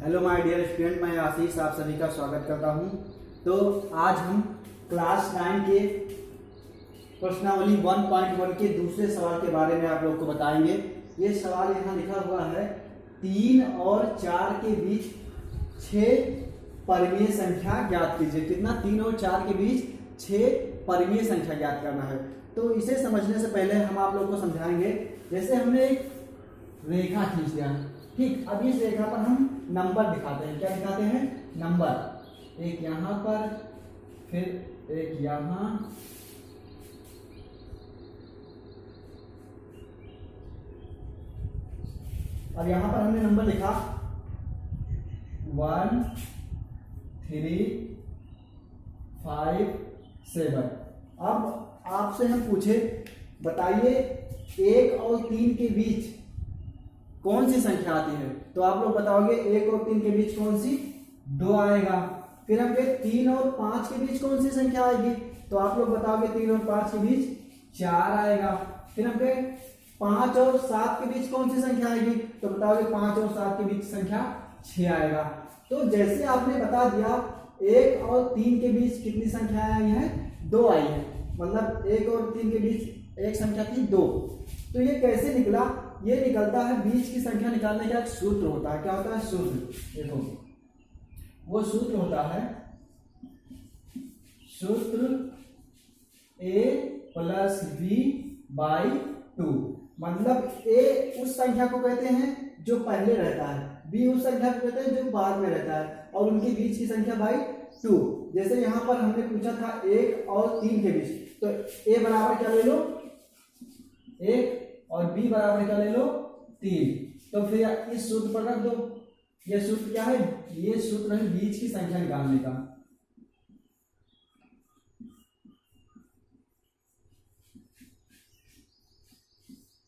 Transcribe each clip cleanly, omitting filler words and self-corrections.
Hello my dear student, मैं आशीष आप सभी का स्वागत करता हूं। तो आज हम क्लास 9 के प्रश्नावली 1.1 के दूसरे सवाल के बारे में आप लोग को बताएंगे। ये सवाल यहाँ लिखा हुआ है 3 और 4 के बीच 6 परिमेय संख्या ज्ञात कीजिए। कितना? 3 और 4 के बीच 6 परिमेय संख्या ज्ञात करना है। तो इसे समझने से पहले हम आप लोग को समझाएंगे। जैसे हमने एक रेखा खींच लिया, ठीक। अब इस रेखा पर हम नंबर दिखाते हैं। क्या दिखाते हैं? नंबर। एक यहां पर, फिर एक यहां, अब यहां पर हमने नंबर लिखा 1 3 5 7। अब आपसे हम पूछे, बताइए 1 और 3 के बीच कौन सी संख्या आती है? तो आप लोग बताओगे 1 और 3 के बीच कौन सी? 2 आएगा। फिर हम कहे 3 और 5 के बीच कौन सी संख्या आएगी? तो आप लोग बताओगे 3 और 5 के बीच 4 आएगा। फिर हम कहे 5 और 7 के बीच कौन सी संख्या आएगी? तो बताओगे 5 और 7 के बीच संख्या 6 आएगा। तो जैसे आपने बता दिया 1 और 3 के बीच कितनी संख्या आई है? 2 आई है। मतलब 1 और 3 के बीच एक संख्या थी 2। तो ये कैसे निकला? ये निकलता है, बीच की संख्या निकालने का एक सूत्र होता है। क्या होता है? सूत्र। देखो, वो सूत्र होता है सूत्र a प्लस बी बाई 2। मतलब a उस संख्या को कहते हैं जो पहले रहता है, b उस संख्या को कहते हैं जो बाद में रहता है, और उनके बीच की संख्या बाई 2। जैसे यहां पर हमने पूछा था 1 और 3 के बीच, तो a बराबर क्या ले लो? 1 और b बराबर क्या ले लो? 3। तो फिर इस सूत्र पर रख दो। ये सूत्र क्या है? ये सूत्र है बीच की संख्या निकालने का।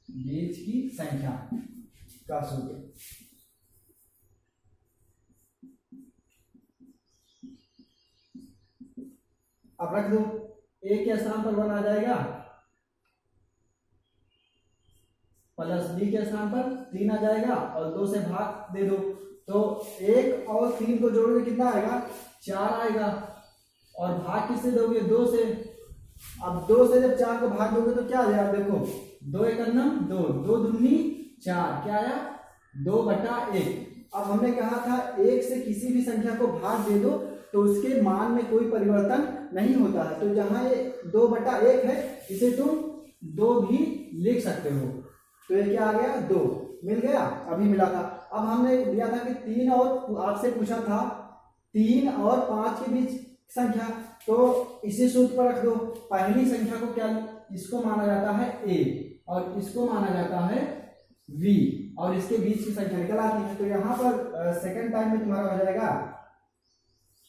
बीच की संख्या का सूत्र। अब रख दो, a के स्थान पर 1 आ जाएगा, प्लस b के स्थान पर 3 आ जाएगा, और 2 से भाग दे दो। तो 1 और 3 को जोड़ोगे कितना आएगा? 4 आएगा। और भाग किससे दोगे? 2 से। अब 2 से जब 4 को भाग दोगे तो क्या आ जाएगा? देखो, 2 एकन्नम 2, 2 दूनी 4, क्या आया? 2/1। अब हमने कहा था 1 से किसी भी संख्या को भाग दे दो तो उसके मान में कोई परिवर्तन नहीं होता है। तो जहां ये 2/1 है, इसे तुम 2 भी लिख सकते हो। तो ये क्या आ गया? 2 मिल गया, अभी मिला था। अब हमने दिया था कि 3 और, आपसे पूछा था 3 और 5 के बीच संख्या, तो इसी सूत्र पर रख दो। पहली संख्या को क्या, इसको माना जाता है a और इसको माना जाता है v, और इसके बीच की संख्या निकल आती है। तो यहां पर सेकंड टाइम में तुम्हारा हो जाएगा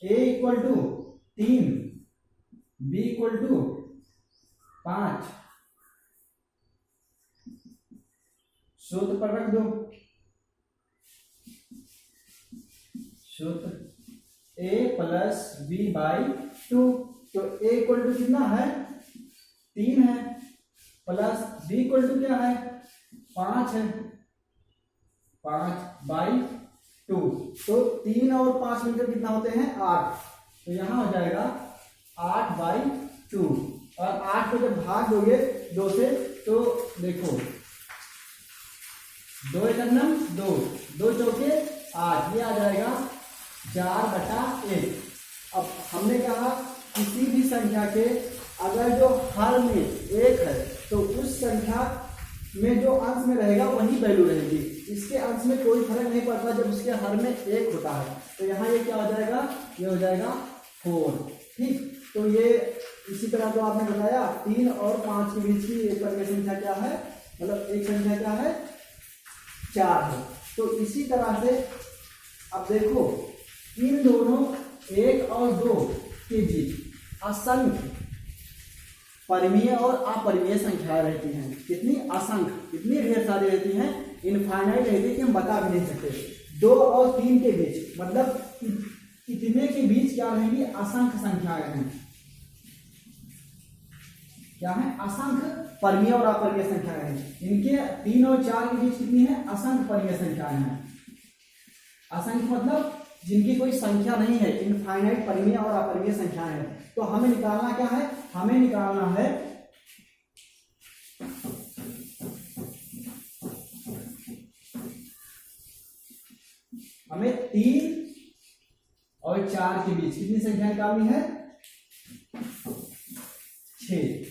a equal to 3, b equal to 5। सूत्र पर रख दो। सूत्र a प्लस b बाई 2। तो a इक्वल टू कितना है? 3 है, प्लस b इक्वल टू क्या है? 5 है, 5 बाई 2। तो 3 और 5 मिलकर कितना होते हैं? 8। तो यहां हो जाएगा 8 बाई 2। और 8 को जब भाग दोगे 2 से, तो देखो 2 एकन्नम 2, 2 चौके 8, ये आ जाएगा 4/1। अब हमने कहा किसी भी संख्या के अगर जो हर में 1 है तो उस संख्या में जो अंश में रहेगा वही वैल्यू रहेगी। इसके अंश में कोई फर्क नहीं पड़ता जब उसके हर में 1 होता है। तो यहाँ ये क्या हो जाएगा? ये हो जाएगा 4, ठीक। तो ये इसी तरह जो आपने बताया 3 और 5 के बीच की एक परिमेय संख्या क्या है? मतलब एक संख्या क्या है? 4 है। तो इसी तरह से अब देखो, इन दोनों 1 और 2 के बीच असंख्य परिमेय और अपरिमेय संख्याएं रहती हैं। कितनी? असंख्य, कितनी ढेर सारी रहती हैं, इनफाइनाइट रहती है कि हम बता भी नहीं सकते। 2 और 3 के बीच, मतलब इतने के बीच क्या रहेंगी? असंख्य संख्याएं हैं। क्या है? असंख्य परिमेय और अपरिमेय संख्याएं हैं। इनके 3 और 4 के बीच कितनी है? असंख्य परिमेय संख्याएं हैं। असंख्य मतलब जिनकी कोई संख्या नहीं है, इनफाइनाइट परिमेय और अपरिमेय संख्याएं हैं। तो हमें निकालना क्या है, हमें निकालना है हमें 3 और 4 के बीच कितनी संख्या निकालनी है, 6।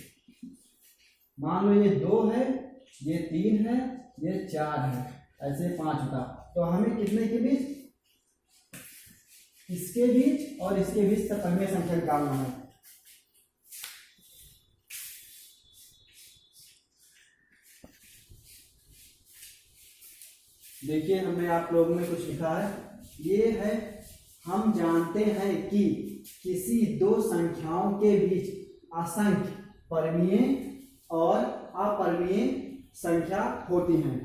मान लो ये 2 है, ये 3 है, ये 4 है, ऐसे 5 होता। तो हमें कितने के बीच, इसके बीच और इसके बीच तक परिमेय संख्या निकालना है। देखिए हमने आप लोगों में कुछ लिखा है, ये है हम जानते हैं कि किसी दो संख्याओं के बीच असंख्य परिमेय और अपरिमेय संख्या होती हैं,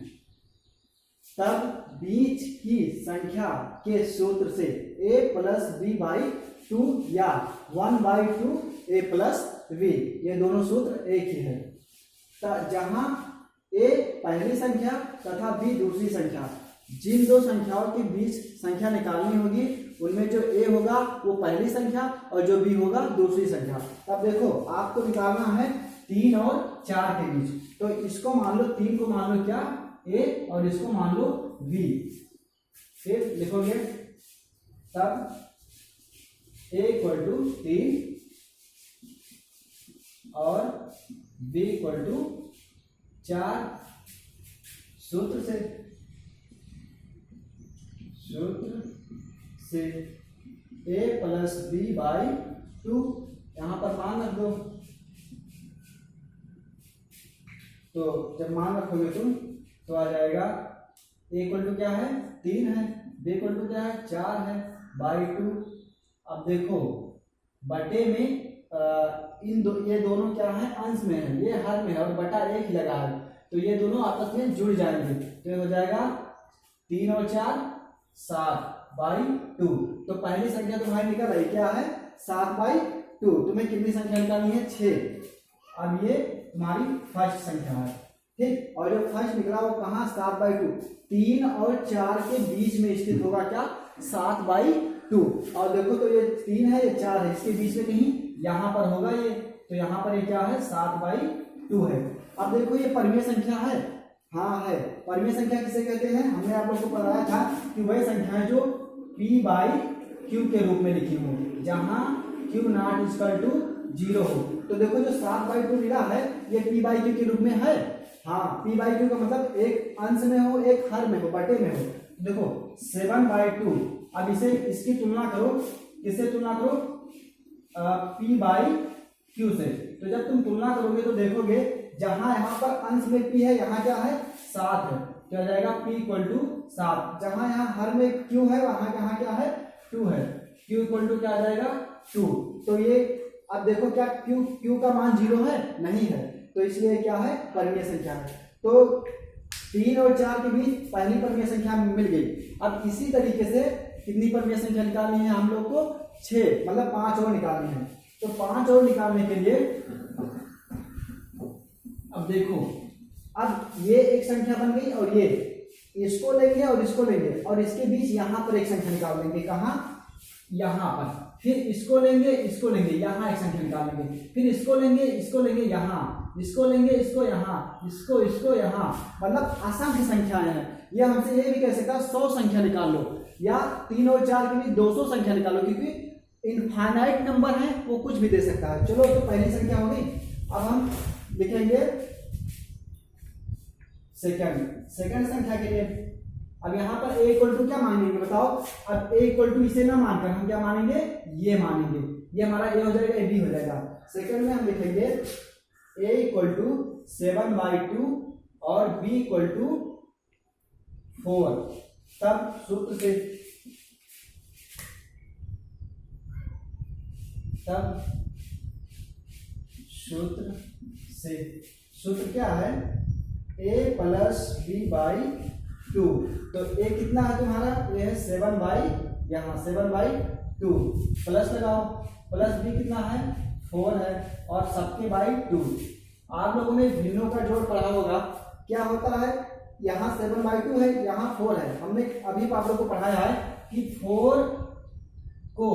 तब बीच की संख्या के सूत्र से a प्लस बी बाई 2 या 1/2 a प्लस b, ये दोनों सूत्र एक ही है। जहां a पहली संख्या तथा b दूसरी संख्या, जिन दो संख्याओं के बीच संख्या निकालनी होगी उनमें जो a होगा वो पहली संख्या और जो b होगा दूसरी संख्या। अब देखो आपको निकालना है 3 और 4 के बीच, तो इसको मान लो 3 को मान लो क्या a और इसको मान लो b, फिर लिखोगे तब a इक्वल टू 3 और b इक्वल टू 4। सूत्र से a प्लस बी बाई 2, यहां पर मान रख दो। तो जब मान रखोगे तुम तो आ जाएगा a इक्वल टू क्या है 3 है, b इक्वल टू क्या है 4 है बाई 2। अब देखो बटे में ये दोनों क्या है अंश में है, ये हर में है और बटा एक ही लगा है, तो ये दोनों आपस में जुड़ जाएंगे। तो ये हो जाएगा 3 और 4 7/2। तो पहली संख्या तुम्हारी निकल रही क्या है 7/2। तुम्हें कितनी संख्या निकालनी है 6। अब ये तुम्हारी फर्स्ट संख्या है, ठीक। और जो फर्स्ट निकला वो कहाँ 7/2, 3 और 4 के बीच में स्थित होगा क्या 7/2। और देखो तो ये 3 है ये 4 है, इसके बीच में कहीं यहाँ पर होगा ये, तो यहाँ पर ये क्या है 7/2 है। अब देखो ये परिमेय संख्या है, हाँ है। परिमेय संख्या किसे कहते हैं, हमने आप लोगों को बताया था कि वही संख्याएं जो p/q के रूप में लिखी हो, जहां q नॉट इक्वल टू 0 हो। तो देखो जो 7/2 मिला है ये p/q के रूप में है, हाँ p/q का मतलब एक अंश में हो एक हर में हो बटे में हो। देखो 7/2, अब इसे इसकी तुलना करो, किससे तुलना करो p/q से। तो जब तुम तुलना करोगे तो देखोगे जहां यहाँ पर अंश में p है यहाँ क्या है 7 है, क्या जाएगा p इक्वल टू 7। जहां यहाँ हर में q है वहां यहाँ क्या है 2 है, q इक्वल टू क्या आ जाएगा 2। तो ये अब देखो क्या q का मान 0 है नहीं है, तो इसलिए क्या है परिमेय संख्या है। तो 3 और 4 के बीच पहली परिमेय संख्या मिल गई। अब इसी तरीके से कितनी परिमेय संख्या निकालनी है हम लोग को 6, मतलब 5 और निकालनी है। तो 5 और निकालने के लिए अब देखो अब ये एक संख्या बन गई और ये इसको लेंगे और इसको लेंगे और इसके बीच यहाँ पर एक संख्या निकाल लेंगे, कहाँ यहाँ पर, फिर इसको लेंगे इसको लेंगे यहाँ एक संख्या निकाल लेंगे, फिर इसको लेंगे यहाँ, इसको लेंगे इसको यहाँ, इसको यहाँ, मतलब असंख्य संख्याएं हैं। ये हमसे ये भी कह सकता है 100 संख्या निकाल लो या 3 और 4 के बीच 200 संख्या निकालो, क्योंकि इनफाइनाइट नंबर है वो कुछ भी दे सकता है। चलो तो पहली संख्या हो गई। अब हम लिखेंगे सेकंड संख्या के लिए। अब यहाँ पर a इक्वल टू क्या मानेंगे बताओ। अब a इक्वल टू इसे ना मानकर हम क्या मानेंगे ये मानेंगे, ये हमारा a हो जाएगा, b हो जाएगा। सेकंड में हम लिखेंगे a इक्वल टू 7/2 और b इक्वल टू 4। तब सूत्र क्या है a प्लस बी बाई 2। तो a कितना है तुम्हारा, ये है 7/2 प्लस लगाओ, प्लस b कितना है 4 है और सबके बाई 2। आप लोगों ने भिन्नों का जोड़ पढ़ा होगा, क्या होता है यहाँ 7/2 है, यहाँ 4 है। हमने अभी आप लोग को पढ़ाया है कि 4 को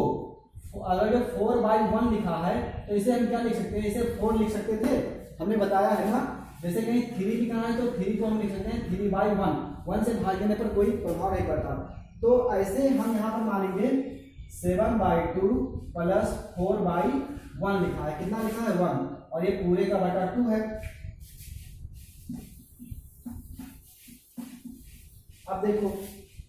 अगर जो 4/1 लिखा है तो इसे हम क्या लिख सकते हैं, इसे 4 लिख सकते थे, हमने बताया है ना। जैसे कहीं 3 भी कहना है तो 3 को हम लिख सकते हैं 3/1, 1 से भाग देने पर कोई प्रभाव नहीं पड़ता। तो ऐसे हम यहाँ पर मानेंगे 7/2 प्लस 4/1 लिखा है, कितना लिखा है 1, और ये पूरे का बटा 2 है। अब देखो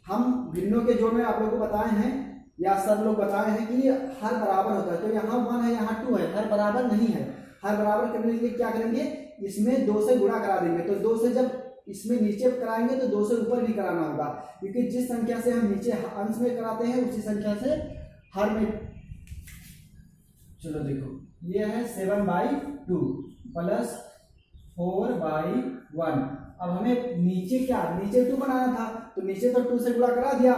हम भिन्नों के जोड़ में आप लोगों को बताए हैं या सब लोग बताए हैं कि हर बराबर होता है, तो यहाँ 1 है यहाँ 2 है, हर बराबर नहीं है। हर बराबर करने के लिए क्या करेंगे, इसमें 2 से गुणा करा देंगे। तो 2 से जब इसमें नीचे कराएंगे तो 2 से ऊपर भी कराना होगा, क्योंकि जिस संख्या से हम नीचे अंश में कराते हैं उसी संख्या से हर में। चलो देखो ये है 7/2 प्लस 4/1। अब हमें नीचे क्या, नीचे 2 बनाना था, तो नीचे तो 2 से गुणा करा दिया,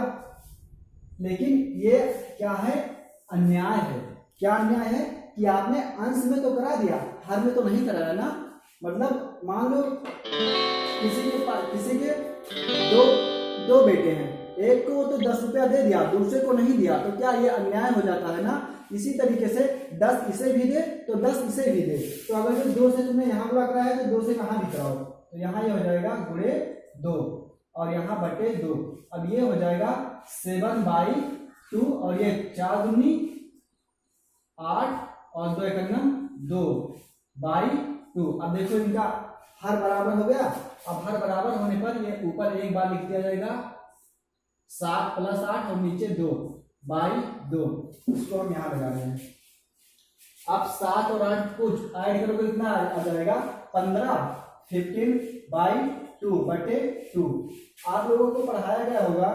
लेकिन ये क्या है, अन्याय है। क्या अन्याय है कि आपने अंश में तो करा दिया, हर में तो नहीं कराया ना। मतलब मान लो किसी के दो बेटे हैं, एक को तो 10 रुपया दे दिया, दूसरे को नहीं दिया, तो क्या ये अन्याय हो जाता है ना। इसी तरीके से 10 इसे भी दे तो 10 इसे भी दे। तो अगर जो 2 से तुमने यहाँ गुणा कराया है तो 2 से कहाँ भी कराओ, तो यहाँ ये हो जाएगा गुणे 2 और यहाँ बटे 2। अब ये हो जाएगा 7/2 और ये 4 दूनी 8 और 2 एकम 2/2। अब देखो इनका हर बराबर हो गया। अब हर बराबर होने पर ये ऊपर एक बार लिख दिया जाएगा 7 + 8 और नीचे 2/2। इसको हम यहाँ लगा रहे हैं। अब 7 और 8 को ऐड करोगे कितना आ जाएगा 15, 15/2 बटे 2। आप लोगों को पढ़ाया गया होगा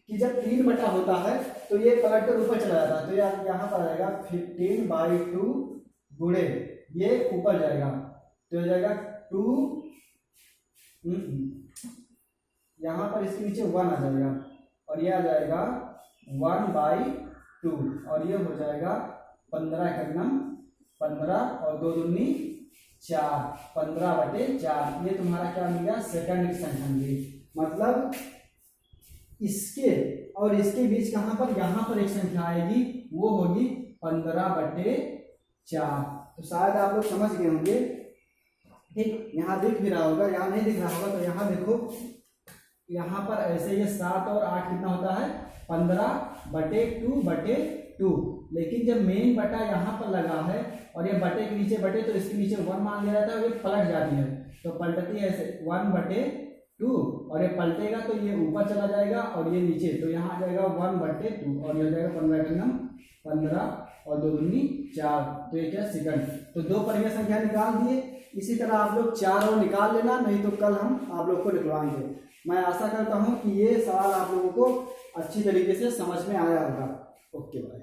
कि जब 3 बटा होता है तो ये पलट कर ऊपर चला जाता है, तो यहाँ पर आएगा 15/2 गुणे ये ऊपर जाएगा तो हो जाएगा 2, यहाँ पर इसके नीचे 1 आ जाएगा और ये आ जाएगा 1/2 और ये हो जाएगा 15 और 2 दूनी 4, 15/4। ये तुम्हारा क्या मिल गया, सेकंड संख्या मिली। मतलब इसके और इसके बीच कहां पर, यहाँ पर एक संख्या आएगी, वो होगी 15/4। तो शायद आप लोग समझ गए होंगे। ठीक, यहाँ दिख भी रहा होगा, यहाँ नहीं दिख रहा होगा तो यहाँ देखो, यहाँ पर ऐसे ये 7 और 8 कितना होता है 15/2/2। लेकिन जब मेन बटा यहाँ पर लगा है और ये बटे के नीचे बटे तो इसके नीचे 1 मान लिया जाता है और ये पलट जाती है, तो पलटती है ऐसे 1/2 और ये पलटेगा तो ये ऊपर चला जाएगा और ये नीचे, तो यहाँ आ जाएगा 1/2 और ये हो जाएगा 15 और 2 दूनी 4। तो ये क्या, सेकंड। तो 2 परिमेय संख्या निकाल दिए। इसी तरह आप लोग 4 और निकाल लेना, नहीं तो कल हम आप लोग को निकलवाएंगे। मैं आशा करता हूँ कि ये सवाल आप लोगों को अच्छी तरीके से समझ में आया होगा। Okay bye.